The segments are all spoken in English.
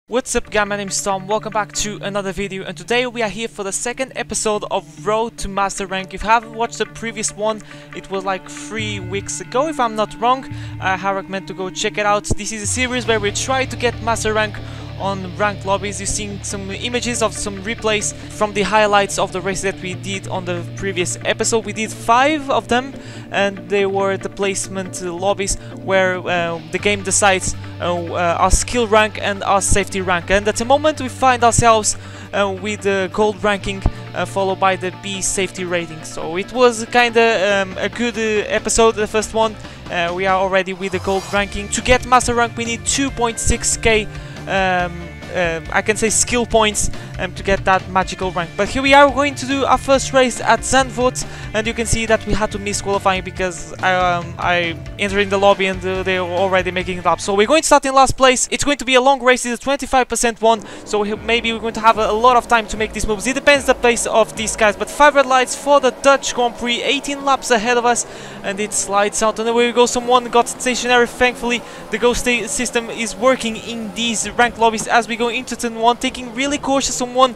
What's up guys, my name is Tom, welcome back to another video, and today we are here for the second episode of Road to Master Rank. If you haven't watched the previous one, it was like 3 weeks ago if I'm not wrong. I recommend to go check it out. This is a series where we try to get Master Rank on ranked lobbies. You're seeing some images of some replays from the highlights of the race that we did on the previous episode. We did 5 of them, and they were the placement lobbies where the game decides our skill rank and our safety rank. And at the moment we find ourselves with the gold ranking followed by the B safety rating. So it was kinda a good episode, the first one. We are already with the gold ranking. To get master rank we need 2.6k I can say skill points to get that magical rank. But here we are going to do our first race at Zandvoort, and you can see that we had to miss qualifying because I entered in the lobby and they were already making laps. So we're going to start in last place. It's going to be a long race. It's a 25% one, so maybe we're going to have a lot of time to make these moves. It depends the pace of these guys. But 5 red lights for the Dutch Grand Prix, 18 laps ahead of us, and it slides out. And there we go, someone got stationary. Thankfully the ghost system is working in these ranked lobbies as we go into turn 1, taking really cautious. Someone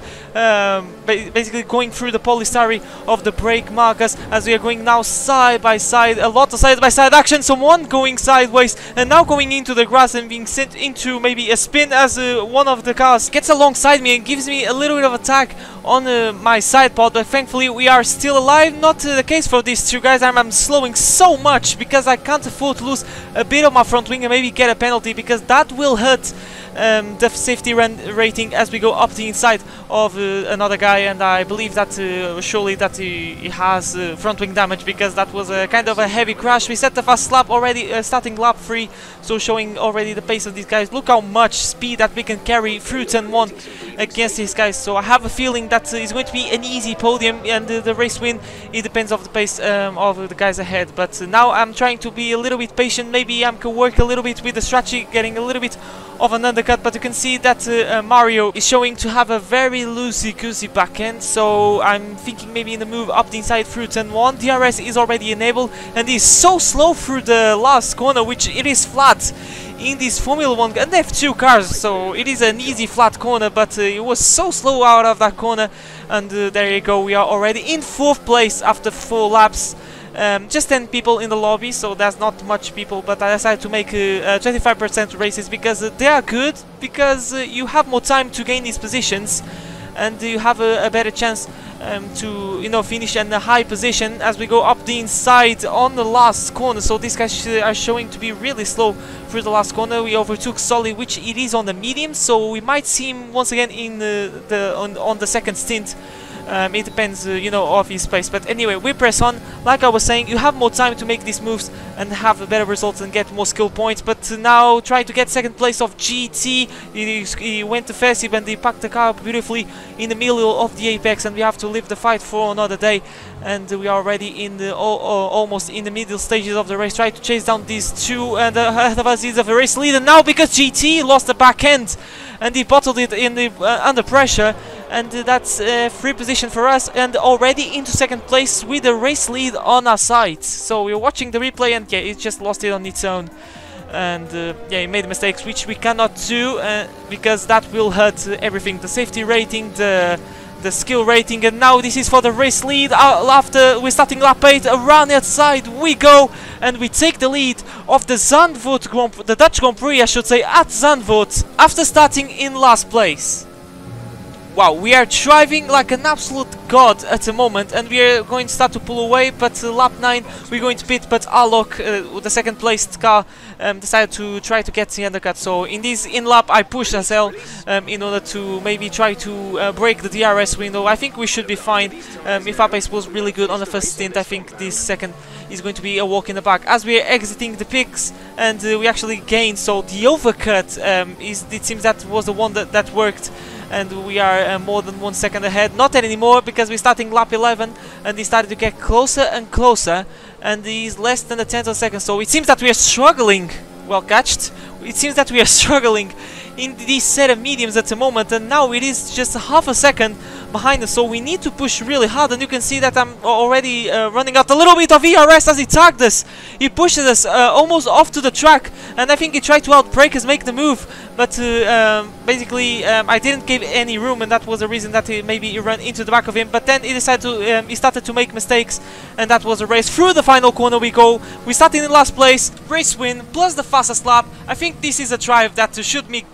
basically going through the polystyrene of the brake markers as we are going now side by side, a lot of side by side action. Someone going sideways and now going into the grass and being sent into maybe a spin as one of the cars gets alongside me and gives me a little bit of attack on my side pod. But thankfully we are still alive. Not the case for these two guys. I'm slowing so much because I can't afford to lose a bit of my front wing and maybe get a penalty, because that will hurt the safety rating as we go up the inside of another guy. And I believe that surely that he has front wing damage, because that was a kind of a heavy crash. We set the fast lap already, starting lap 3, so showing already the pace of these guys. Look how much speed that we can carry through turn 1 against these guys. So I have a feeling that it's going to be an easy podium, and the race win, it depends on the pace of the guys ahead. But now I'm trying to be a little bit patient. Maybe I can work a little bit with the strategy, getting a little bit of an undercut. But you can see that Mario is showing to have a very loosey-goosey backhand, so I'm thinking maybe in the move up the inside through turn 1. DRS is already enabled, and he's so slow through the last corner, which it is flat in this Formula 1, and they have 2 cars, so it is an easy flat corner, but it was so slow out of that corner. And there you go, we are already in 4th place after 4 laps. Just 10 people in the lobby, so that's not much people, but I decided to make 25% races because they are good, because you have more time to gain these positions and you have a better chance to finish in a high position as we go up the inside on the last corner. So these guys are showing to be really slow through the last corner. We overtook Solly, which it is on the medium, so we might see him once again in on the second stint. It depends, of his pace. But anyway, we press on. Like I was saying, you have more time to make these moves and have better results and get more skill points. But now try to get second place of GT. He went to Festive and he packed the car beautifully in the middle of the apex, and we have to leave the fight for another day. And we are already in the almost in the middle stages of the race. Try to chase down these two, and ahead of us is a race leader now, because GT lost the back end and he bottled it in the under pressure. And that's free position for us, and already into second place with the race lead on our side. So we're watching the replay, and yeah, it just lost it on its own. And yeah, he made mistakes which we cannot do, because that will hurt everything, the safety rating, the skill rating. And now this is for the race lead. After we're starting lap 8, around the outside we go, and we take the lead of the Zandvoort the Dutch Grand Prix, I should say, at Zandvoort, after starting in last place. Wow, we are driving like an absolute god at the moment, and we are going to start to pull away. But lap 9 we're going to pit, but Alok, the second placed car, decided to try to get the undercut. So in this in-lap I pushed as hell in order to maybe try to break the DRS window. I think we should be fine. If our pace was really good on the first stint, I think this second is going to be a walk in the park. As we are exiting the pits, and we actually gained, so the overcut, it seems that was the one that worked. And we are more than 1 second ahead. Not anymore, because we're starting lap 11 and he started to get closer and closer, and he's less than a tenth of a second. So it seems that we are struggling. Well catched. It seems that we are struggling in this set of mediums at the moment, and now it is just half a second behind us, so we need to push really hard. And you can see that I'm already running out a little bit of ERS as he tagged us. He pushes us almost off to the track, and I think he tried to outbrake us, make the move, but basically I didn't give any room, and that was the reason that maybe he ran into the back of him. But then he decided to he started to make mistakes, and that was a race. Through the final corner we go. We started in last place, race win plus the fastest lap. I think this is a drive that should me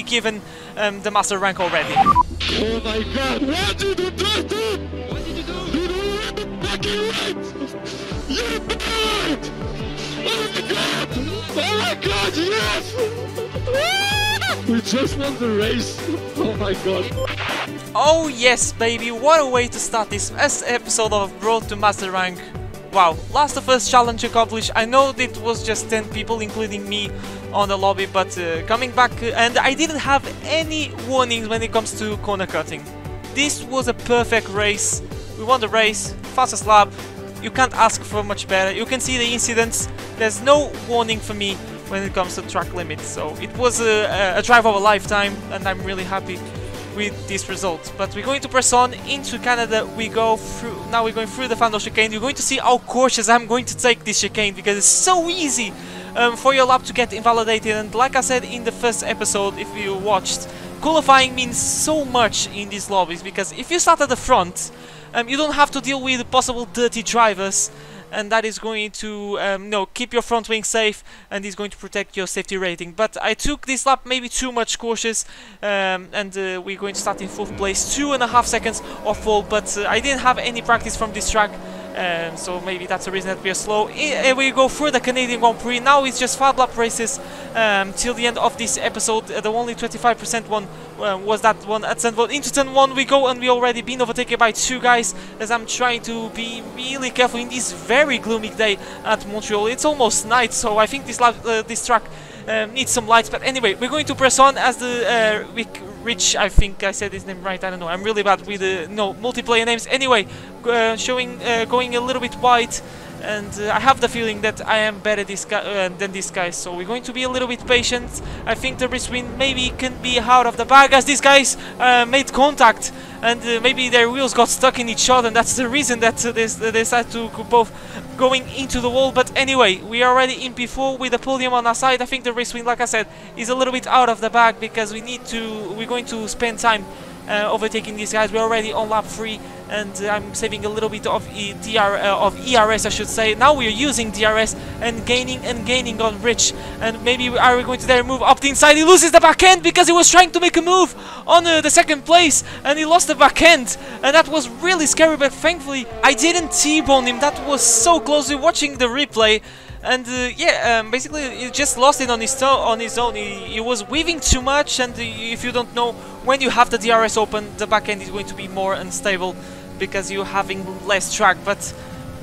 given the master rank already. Oh my god, what did you do? What did you do? You don't the fucking right! You died! Oh my god, yes! We just won the race! Oh my god. Oh yes, baby, what a way to start this first episode of Road to Master Rank. Wow, last of first challenge accomplished. I know it was just 10 people, including me, on the lobby, but coming back, and I didn't have any warnings when it comes to corner cutting. This was a perfect race. We won the race, fastest lap. You can't ask for much better. You can see the incidents. There's no warning for me when it comes to track limits. So it was a drive of a lifetime, and I'm really happy with this result. But we're going to press on into Canada. We go through, now we're going through the final chicane. You're going to see how cautious I'm going to take this chicane, because it's so easy for your lap to get invalidated. And like I said in the first episode, if you watched, qualifying means so much in these lobbies, because if you start at the front, you don't have to deal with possible dirty drivers, and that is going to keep your front wing safe, and is going to protect your safety rating. But I took this lap maybe too much cautious, and we're going to start in 4th place, 2.5 seconds off pole. But I didn't have any practice from this track, so maybe that's the reason that we are slow. We go through the Canadian Grand Prix. Now it's just 5 lap races till the end of this episode. The only 25% one was that one at turn 1. Into turn 1 we go, and we already been overtaken by 2 guys, as I'm trying to be really careful in this very gloomy day at Montreal. It's almost night, so I think this track needs some lights. But anyway, we're going to press on as the Rich, I think I said his name right, I don't know, I'm really bad with multiplayer names. Anyway, going a little bit wide, and I have the feeling that I am better than this guy, so we're going to be a little bit patient. I think the race win maybe can be out of the bag, as these guys made contact, and maybe their wheels got stuck in each other, and that's the reason that they decided to both going into the wall. But anyway, we are already in P4 with the podium on our side. I think the race win, like I said, is a little bit out of the bag, because we're going to spend time overtaking these guys. We're already on lap 3, and I'm saving a little bit of ERS, I should say. Now we are using DRS and gaining on Rich, and maybe are we going to dare move up the inside? He loses the back end because he was trying to make a move on the 2nd place, and he lost the back end, and that was really scary. But thankfully I didn't T-bone him. That was so close. Watching the replay, and basically he just lost it on his own. He was weaving too much, and if you don't know, when you have the DRS open, the back end is going to be more unstable because you're having less track. But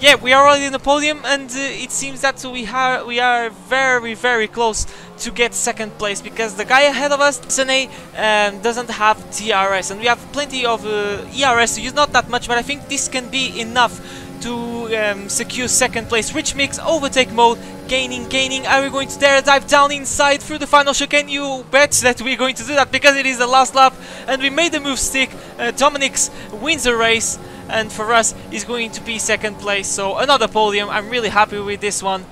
yeah, we are already in the podium, and it seems that we are very close to get 2nd place, because the guy ahead of us, Sene, doesn't have DRS, and we have plenty of ERS to use. Not that much, but I think this can be enough to secure 2nd place. Rich Mix, overtake mode, gaining. Are we going to dare dive down inside through the final chicane? You bet that we're going to do that, because it is the last lap, and we made the move stick. Dominic's wins the race, and for us is going to be 2nd place, so another podium. I'm really happy with this one,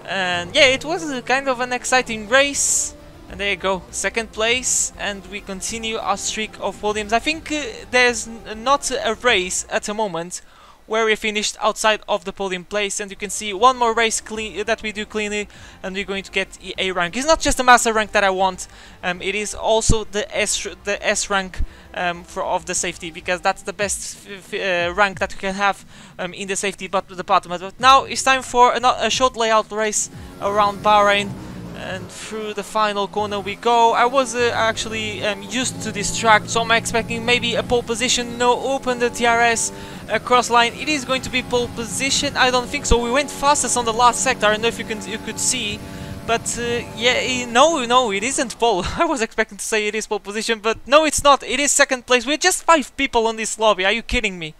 and yeah, it was kind of an exciting race. And there you go, 2nd place, and we continue our streak of podiums. I think there's not a race at the moment where we finished outside of the podium place, and you can see one more race that we do cleanly, and we're going to get A rank. It's not just the master rank that I want, it is also the S rank of the safety, because that's the best rank that you can have in the safety department. But now it's time for a short layout race around Bahrain, and through the final corner we go. I was actually used to this track, so I'm expecting maybe a pole position. No, open the DRS cross line. It is going to be pole position. I don't think so. We went fastest on the last sector. I don't know if you could see, but yeah, no, it isn't pole. I was expecting to say it is pole position, but no, it's not. It is 2nd place. We're just 5 people on this lobby. Are you kidding me?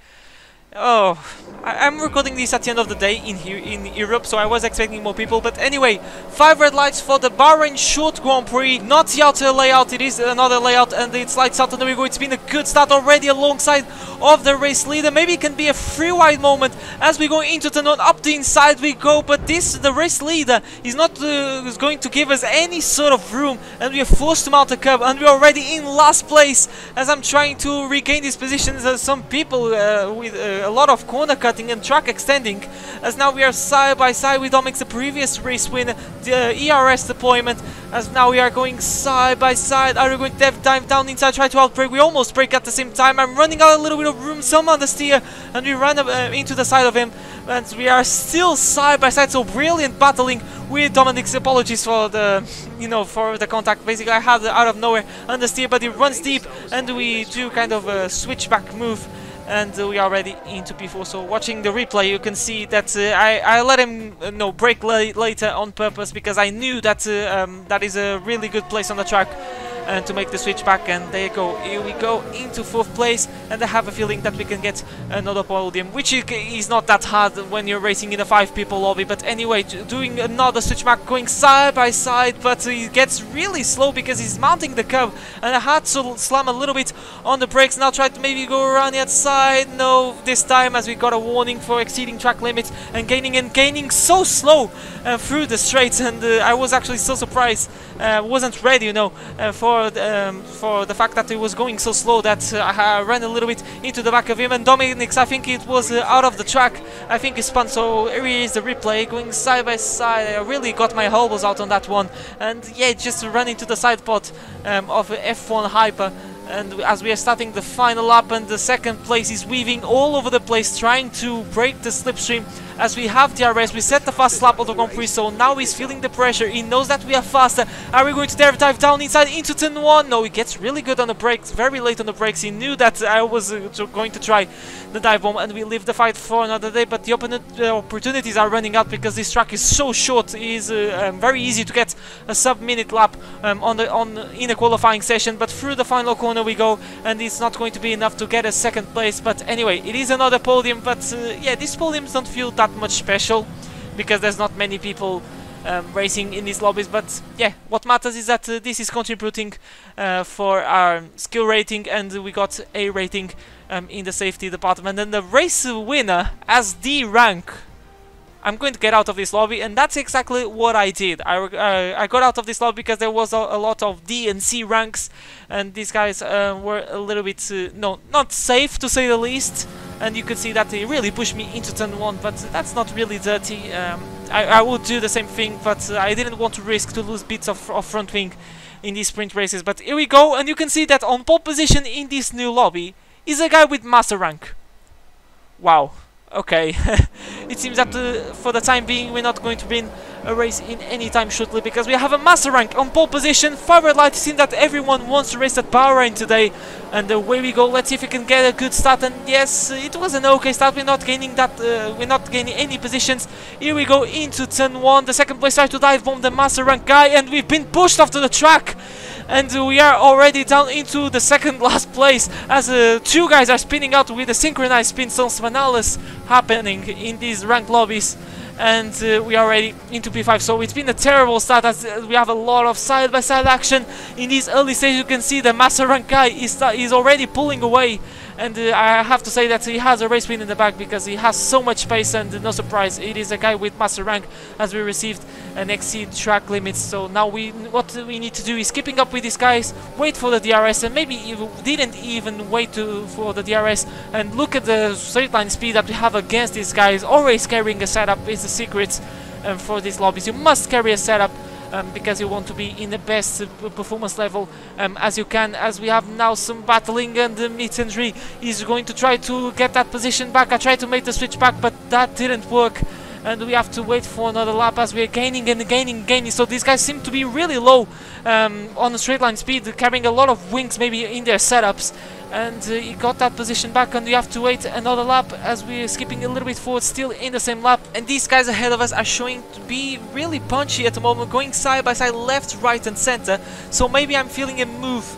Oh, I'm recording this at the end of the day in here in Europe, so I was expecting more people. But anyway, 5 red lights for the Bahrain Short Grand Prix. Not the outer layout, it is another layout, and it's lights out, and there we go. It's been a good start already alongside of the race leader. Maybe it can be a free wide moment as we go into turn 1. Up the inside we go, but the race leader is not is going to give us any sort of room, and we are forced to mount a curb, and we're already in last place as I'm trying to regain these positions. As some people with a lot of corner cutting and track extending, as now we are side by side with Dominic, the previous race winner, the ERS deployment, as now we are going side by side. Are we going to dive down inside, try to outbrake? We almost break at the same time. I'm running out a little bit of room, some understeer, and we run into the side of him, and we are still side by side. So brilliant battling with Dominic's. Apologies for the, for the contact. Basically, I had out of nowhere understeer, but he runs deep, and we do kind of a switchback move, and we are already into P4. So watching the replay, you can see that I let him brake later on purpose, because I knew that that is a really good place on the track and to make the switch back. And there you go, here we go into 4th place, and I have a feeling that we can get another podium, which is not that hard when you're racing in a 5 people lobby. But anyway, doing another switch back, going side by side, but he gets really slow because he's mounting the curb, and I had to slam a little bit on the brakes. Now try to maybe go around the outside. No, this time, as we got a warning for exceeding track limits and gaining so slow through the straights. And I was actually so surprised, wasn't ready, for the fact that it was going so slow, that I ran a little bit into the back of him. And Dominic's, I think it was out of the track. I think he spun. So here is the replay, going side by side. I really got my elbows out on that one, and yeah, just ran into the side pod of F1 Hyper. And as we are starting the final lap, and the 2nd place is weaving all over the place, trying to break the slipstream. As we have DRS, we set the fast lap of the Grand Prix, so now he's feeling the pressure. He knows that we are faster. Are we going to dive down inside into turn 1? No, he gets really good on the brakes, very late on the brakes. He knew that I was going to try the dive bomb, and we leave the fight for another day. But the opportunities are running out because this track is so short. It is very easy to get a sub-minute lap in a qualifying session, but through the final corner we go, and it's not going to be enough to get a 2nd place. But anyway, it is another podium. But yeah, these podiums don't feel that much special because there's not many people racing in these lobbies. But yeah, what matters is that this is contributing for our skill rating, and we got a rating in the safety department. And the race winner as D rank. I'm going to get out of this lobby, and that's exactly what I did. I got out of this lobby because there was a lot of D and C ranks, and these guys were a little bit, not safe to say the least. And you could see that they really pushed me into turn 1, but that's not really dirty. I would do the same thing, but I didn't want to risk to lose bits of front wing in these sprint races. But here we go, and you can see that on pole position in this new lobby is a guy with master rank. Wow. Okay, it seems that for the time being we're not going to win a race in any time shortly, because we have a master rank on pole position. 5 red lights. It seems that everyone wants to race at Bahrain today, and away we go. Let's see if we can get a good start. And yes, it was an okay start. We're not gaining that. We're not gaining any positions. Here we go into turn 1. The 2nd place tried to dive bomb the master rank guy, and we've been pushed off to the track. And we are already down into the 2nd last place, as 2 guys are spinning out with a synchronized spin, some finales happening in these ranked lobbies. And we are already into P5, so it's been a terrible start, as we have a lot of side-by-side action in these early stages. You can see the master rank guy is already pulling away, and I have to say that he has a race win in the back because he has so much pace. And no surprise, it is a guy with master rank, as we received an exceed track limits. So now what we need to do is keeping up with these guys, wait for the DRS, and maybe didn't even wait for the DRS, and look at the straight line speed that we have against these guys. Always carrying a setup is the secret for these lobbies. You must carry a setup because you want to be in the best performance level as you can. As we have now some battling, and Mittenry is going to try to get that position back. I tried to make the switch back, but that didn't work, and we have to wait for another lap as we are gaining and gaining. So these guys seem to be really low on the straight line speed, carrying a lot of wings maybe in their setups, and he got that position back, and we have to wait another lap as we're skipping a little bit forward, still in the same lap. And these guys ahead of us are showing to be really punchy at the moment, going side by side, left, right and center. So maybe I'm feeling a move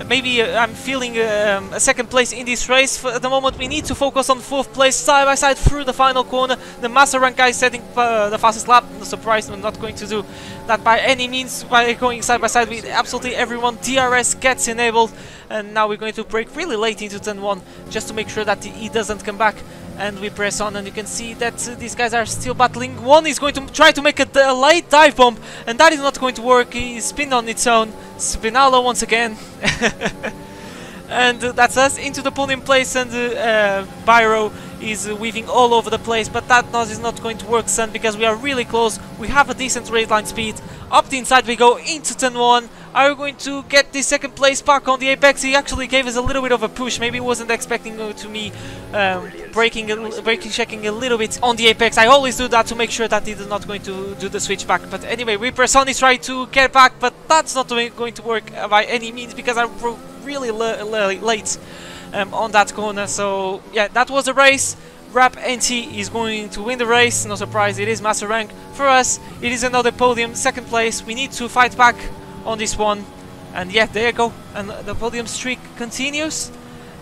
maybe I'm feeling a second place in this race. At the moment we need to focus on fourth place, side by side through the final corner. The master rank guy is setting the fastest lap. No surprise, we're not going to do that by any means by going side by side with absolutely everyone. DRS gets enabled, and now we're going to brake really late into turn 1 just to make sure that he doesn't come back. And we press on, and you can see that these guys are still battling. One is going to try to make a late dive bomb, and that is not going to work. He's spinned on its own. Spinalo once again. And that's us into the podium place, and Byro is weaving all over the place, but that is not going to work, son, because we are really close. We have a decent race line speed. Up the inside we go into turn 1. Are we going to get the second place back on the apex? He actually gave us a little bit of a push. Maybe he wasn't expecting to me braking checking a little bit on the apex. I always do that to make sure that he's not going to do the switch back. But anyway, we press on, he's trying to get back, but that's not going to work by any means because I'm really late on that corner. So yeah, that was a race. Rap NT is going to win the race. No surprise, it is master rank. For us, it is another podium, second place. We need to fight back on this one, and yeah, there you go. And the podium streak continues,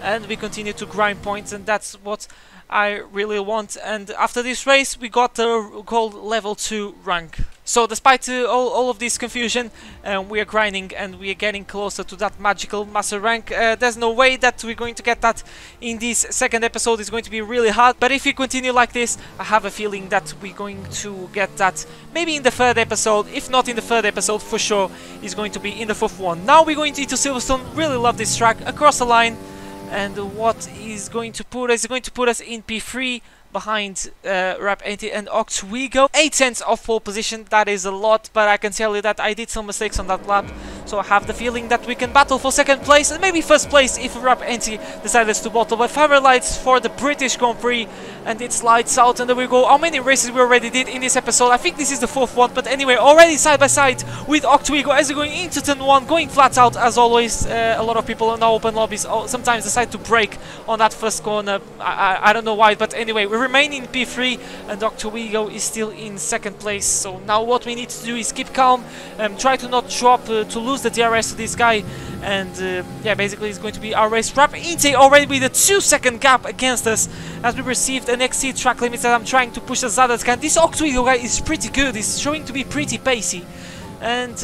and we continue to grind points, and that's what I really want. And after this race we got the gold level 2 rank. So despite all of this confusion, we are grinding and we are getting closer to that magical master rank. There's no way that we're going to get that in this second episode. It's going to be really hard, but if we continue like this, I have a feeling that we're going to get that maybe in the third episode. If not in the third episode, for sure it's going to be in the fourth one. Now we're going into Silverstone. Really love this track, across the line. And what is going to put us? Is going to put us in P3 behind Rap NT and Octwigo. 8 cents of pole position, that is a lot, but I can tell you that I did some mistakes on that lap, so I have the feeling that we can battle for second place and maybe first place if Rap NT decides to bottle. But fiber lights for the British Grand Prix, and it's lights out, and there we go. How many races we already did in this episode? I think this is the fourth one, but anyway, already side by side with Octwigo as we're going into turn 1, going flat out as always. A lot of people in the open lobbies sometimes decide to brake on that first corner. I don't know why, but anyway, we remain in P3 and Octwigo is still in second place. So now what we need to do is keep calm, try to not drop to lose the DRS to this guy, and yeah, basically it's going to be our race. Rap Inte already with a 2-second gap against us as we received an XC track limit that I'm trying to push as hard as I can. This Octwigo guy is pretty good, he's showing to be pretty pacey, and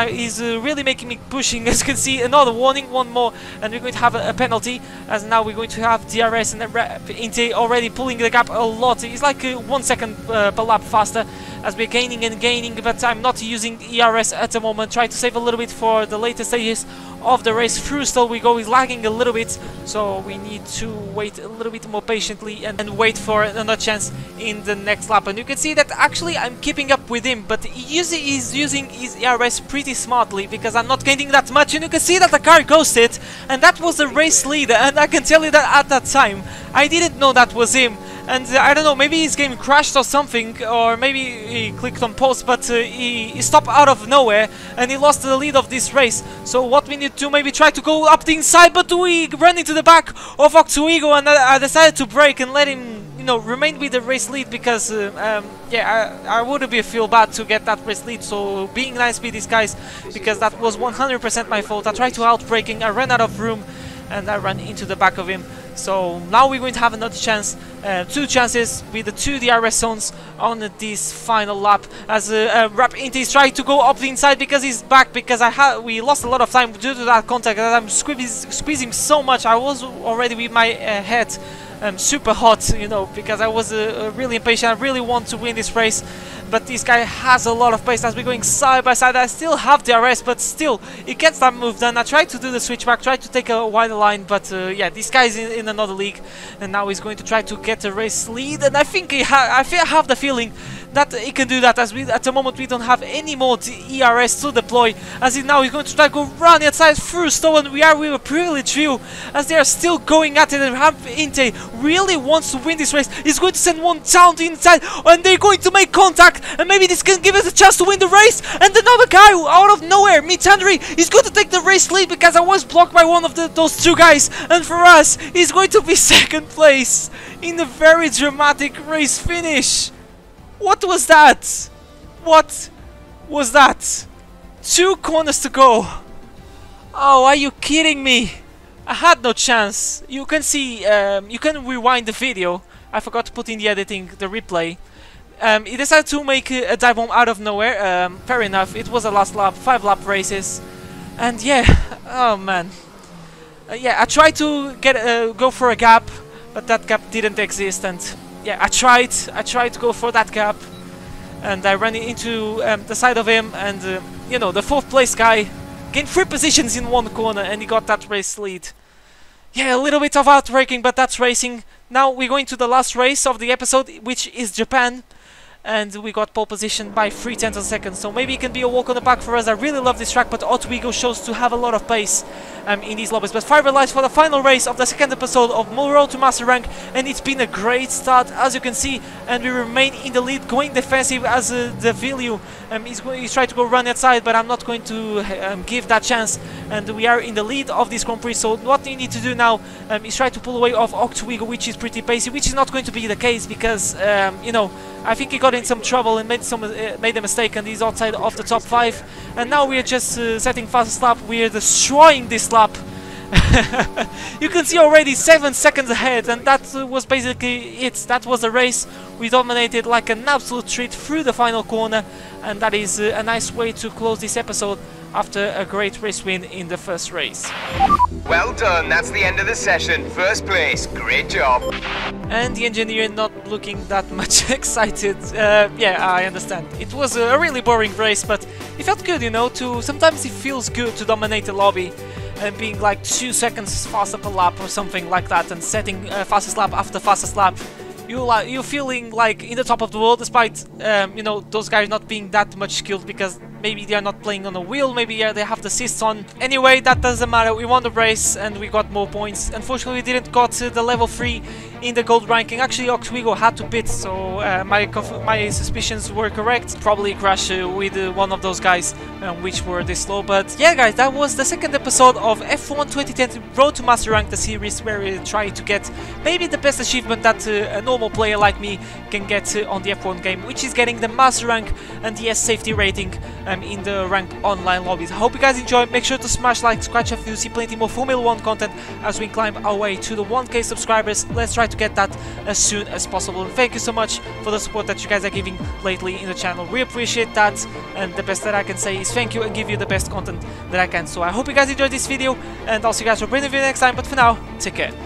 he's really making me pushing. As you can see, another warning, one more, and we're going to have a penalty, as now we're going to have DRS and then Inte already pulling the gap a lot. He's like 1 second per lap faster as we're gaining and gaining, but I'm not using ERS at the moment. Try to save a little bit for the later stages of the race. Through still we go, he's lagging a little bit, so we need to wait a little bit more patiently and wait for another chance in the next lap. And you can see that actually I'm keeping up with him, but he's using his ERS pretty smartly because I'm not gaining that much, and you can see that the car ghosted, and that was the race leader. And I can tell you that at that time I didn't know that was him. And I don't know, maybe his game crashed or something, or maybe he clicked on pause, but he stopped out of nowhere and he lost the lead of this race. So what we need to do, maybe try to go up the inside, but we run into the back of Octwigo, and I decided to brake and let him, you know, remain with the race lead because yeah, I would feel bad to get that race lead. So being nice with these guys, because that was 100% my fault. I tried to out braking, I ran out of room, and I ran into the back of him. So now we're going to have another chance, 2 chances with the 2 DRS zones on this final lap, as Rap Inte is trying to go up the inside because he's back, because we lost a lot of time due to that contact, and I'm squeezing so much. I was already with my head super hot, you know, because I was really impatient. I really want to win this race, but this guy has a lot of pace as we're going side by side. I still have DRS, but still, he gets that move done. I tried to do the switch back, tried to take a wider line, but yeah, this guy's in another league, and now he's going to try to get a race lead, and I think I have the feeling that he can do that, as we at the moment we don't have any more ERS to deploy. As he now he's going to try to go run outside through Stolen. We are with a privileged view as they are still going at it, and Inte really wants to win this race. He's going to send one down to inside, and they're going to make contact, and maybe this can give us a chance to win the race. And another guy out of nowhere, Mitandri, is going to take the race lead because I was blocked by one of those two guys, and for us he's going to be second place in a very dramatic race finish. What was that? What was that? 2 corners to go. Oh, are you kidding me? I had no chance. You can see, you can rewind the video. I forgot to put in the editing, the replay. He decided to make a dive bomb out of nowhere. Fair enough, it was a last lap, 5 lap races. And yeah, oh man. Yeah, I tried to go for a gap, but that gap didn't exist. And yeah, I tried to go for that gap. And I ran into the side of him, and you know, the 4th place guy gained 3 positions in 1 corner, and he got that race lead. Yeah, a little bit of outraking, but that's racing. Now we're going to the last race of the episode, which is Japan. And we got pole position by 3/10 of a second, so maybe it can be a walk on the park for us. I really love this track, but Otwego shows to have a lot of pace in these lobbies. But 5 red lights for the final race of the 2nd episode of Road to Master Rank, and it's been a great start, as you can see, and we remain in the lead, going defensive as the Villieu. He's trying to go run outside, but I'm not going to give that chance, and we are in the lead of this Grand Prix. So what you need to do now is try to pull away off Otwego, which is pretty pacey, which is not going to be the case because, you know, I think he got in some trouble and made a mistake, and he's outside of the top 5. And now we are just setting fastest lap. We are destroying this lap. You can see already 7 seconds ahead, and that was basically it. That was the race. We dominated like an absolute treat through the final corner, and that is a nice way to close this episode after a great race win in the first race. Well done, that's the end of the session. First place, great job. And the engineer not looking that much excited. Yeah, I understand. It was a really boring race, but it felt good, you know, sometimes it feels good to dominate the lobby and being like 2 seconds faster per lap or something like that, and setting fastest lap after fastest lap. You're feeling like in the top of the world, despite you know, those guys not being that much skilled because maybe they are not playing on a wheel, maybe they have the assists on. Anyway, that doesn't matter. We won the race and we got more points. Unfortunately, we didn't got the level 3 in the gold ranking. Actually, Otwego had to pit, so my suspicions were correct. Probably crash with one of those guys which were this slow. But yeah, guys, that was the 2nd episode of F1 2010 Road to Master Rank, the series where we try to get maybe the best achievement that a normal player like me can get on the F1 game, which is getting the Master Rank and the safety rating in the rank online lobbies. I hope you guys enjoyed. Make sure to smash like, scratch if you see plenty more Formula 1 content as we climb our way to the 1K subscribers. Let's try to get that as soon as possible. And thank you so much for the support that you guys are giving lately in the channel. We appreciate that, and the best that I can say is thank you and give you the best content that I can. So I hope you guys enjoyed this video, and I'll see you guys for a brand new video next time. But for now, take care.